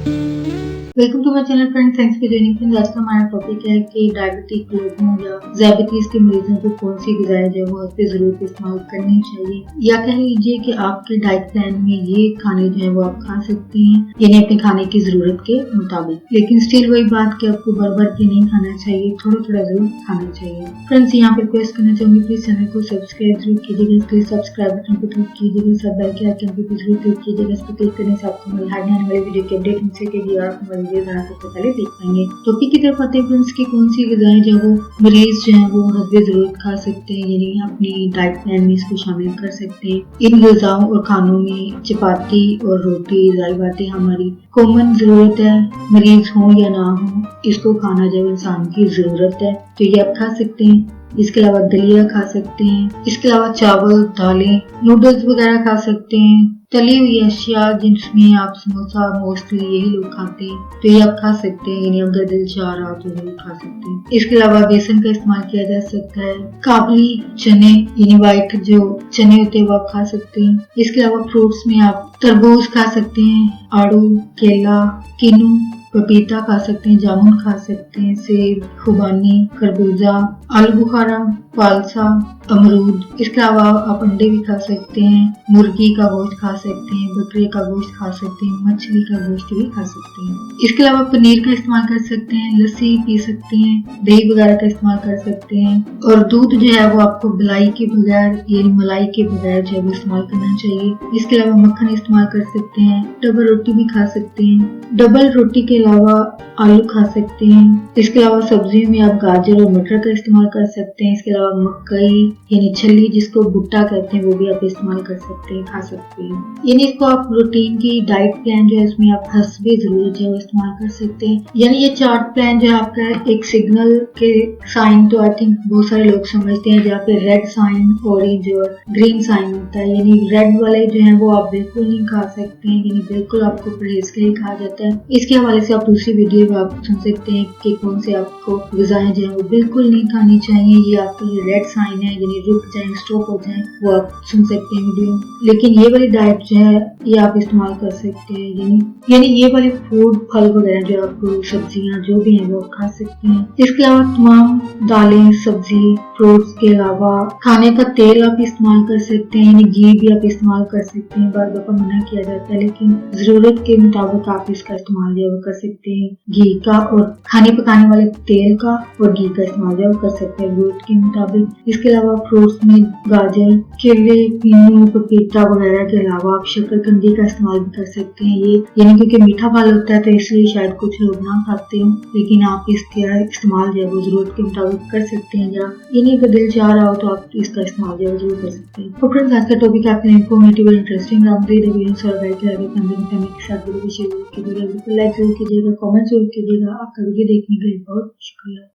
Welcome to my channel friends, thanks for joining friends. आज का हमारा टॉपिक है कि डायबिटिक लोगों या डायबिटीज के मरीजों को कौन सी ग़िज़ाएं जो वो पे जरूर इस्तेमाल करनी चाहिए, या कह लीजिए कि आपके डाइट प्लान में ये खाने जो है वो आप खा सकते हैं, यानी अपने खाने की जरूरत के मुताबिक। लेकिन स्टिल वही बात कि आपको भर के नहीं खाना चाहिए, थोड़ा थोड़ा जरूर खाना चाहिए। फ्रेंड्स, यहाँ पे रिक्वेस्ट करना चाहूंगी, प्लीज चैनल को सब्सक्राइब जरूर कीजिएगा। प्लीज सब्सक्राइब बटन को क्लिक कीजिएगा, सब बेल के आइकन पे जरूर क्लिक कीजिएगा। इस पर क्लिक करने से आपको हमारी आने वाली वीडियो की अपडेट मिल सकेगी और आप हमारी वीडियो बनाकर सबसे पहले देख पाएंगे। टॉपिक की तरफ आते हैं फ्रेंड्स कि कौन सी ग़िज़ाएं जो वो मरीज जो है वो हस्बे जरूरत खा सकते हैं, यानी अपनी डाइट प्लान में इसको शामिल कर सकते हैं। इन ग़िज़ाओं और खानों में चपाती और रोटी जाहिर बात है हमारी कॉमन जरूरत है, मरीज हो या ना हो इसको खाना जो इंसान की जरूरत है, तो ये आप खा सकते हैं। इसके अलावा दलिया खा सकते हैं, इसके अलावा चावल, दालें, नूडल्स वगैरह खा सकते हैं। तली हुई अशिया जिसमें आप समोसा मोस्टली यही लोग खाते हैं, तो ये आप खा सकते हैं, यानी अगर दिल चाह रहा तो ये खा सकते हैं। इसके अलावा बेसन का इस्तेमाल किया जा सकता है, काबुली चने यानी व्हाइट जो चने होते हैं वो आप खा सकते हैं। इसके अलावा फ्रूट्स में आप तरबूज खा सकते हैं, आड़ू, केला, किन्नू, पपीता खा सकते हैं, जामुन खा सकते हैं, सेब, खुबानी, खरबूजा, आलू बुखारा, फालसा, अमरूद। इसके अलावा आप अंडे भी खा सकते हैं, मुर्गी का गोश्त खा सकते हैं, बकरे का गोश्त खा सकते हैं, मछली का गोश्त भी खा सकते हैं। इसके अलावा पनीर का इस्तेमाल कर सकते हैं, लस्सी पी सकते हैं, दही वगैरह का इस्तेमाल कर सकते हैं। और दूध जो है वो आपको मलाई के बगैर यानी मलाई के बगैर जो है वो इस्तेमाल करना चाहिए। इसके अलावा मक्खन इस्तेमाल कर सकते हैं, डबल रोटी भी खा सकते हैं, डबल रोटी के अलावा आलू खा सकते हैं। इसके अलावा सब्जियों में आप गाजर और मटर का इस्तेमाल कर सकते हैं। इसके अलावा मकई यानी छली जिसको भुट्टा कहते हैं वो भी आप इस्तेमाल कर सकते हैं, खा सकते हैं। यानी इसको आप रूटीन की डाइट प्लान जो है इसमें आप हस्बे जरूरत जो है इस्तेमाल कर सकते हैं। यानी ये चार्ट प्लान जो है आपका एक सिग्नल के साइन तो आई थिंक बहुत सारे लोग समझते हैं, जहाँ पे रेड साइन, ऑरेंज और ग्रीन साइन होता है। यानी रेड वाले जो है वो आप बिल्कुल नहीं खा सकते हैं, यानी बिल्कुल आपको परहेज के लिए कहा जाता है। इसके हवाले से आप दूसरी वीडियो में आप सुन सकते हैं कि कौन से आपको ग़िज़ाएं जो है वो बिल्कुल नहीं खानी चाहिए। ये आपके लिए रेड साइन है, यानी रुक जाए, स्टॉप हो जाए, वो आप सुन सकते हैं वीडियो। लेकिन ये वाली डाइट जो है ये आप इस्तेमाल कर सकते हैं, यानी ये वाले फूड, फल वगैरह जो आपको सब्जियां जो भी हैं वो आप खा सकते हैं। इसके अलावा तमाम दालें, सब्जी, फ्रूट्स के अलावा खाने का तेल आप इस्तेमाल कर सकते हैं, यानी घी भी आप इस्तेमाल कर सकते हैं। बार बार मना किया जाता है लेकिन जरूरत के मुताबिक आप इसका इस्तेमाल जो कर सकते हैं। घी का और खाने पकाने वाले तेल का और घी का इस्तेमाल जो कर सकते हैं जरूरत के मुताबिक। इसके अलावा फ्रूट्स में गाजर, केले, किन्नू, पपीता वगैरह के अलावा आप शकरकंदी का इस्तेमाल भी कर सकते हैं। ये यानी क्योंकि मीठा फल होता है तो इसलिए शायद कुछ लोग ना खाते हैं, लेकिन आप इसका इस्तेमाल जो है वो जरूरत के मुताबिक कर सकते हैं। या यानी अगर दिल चाह रहा हो तो आप इसका इस्तेमाल जो है जरूर कर सकते हैं। तो फ्रेंड्स, आज का टॉपिक आपके लिए इंफॉर्मेटिव और इंटरेस्टिंग आप दे रहे हैं और लाइक फैमिली के साथ वीडियो शेयर कीजिएगा, बिल्कुल लाइक जरूर कीजिएगा, कमेंट जरूर कीजिएगा। आपका वीडियो देखने के लिए बहुत शुक्रिया।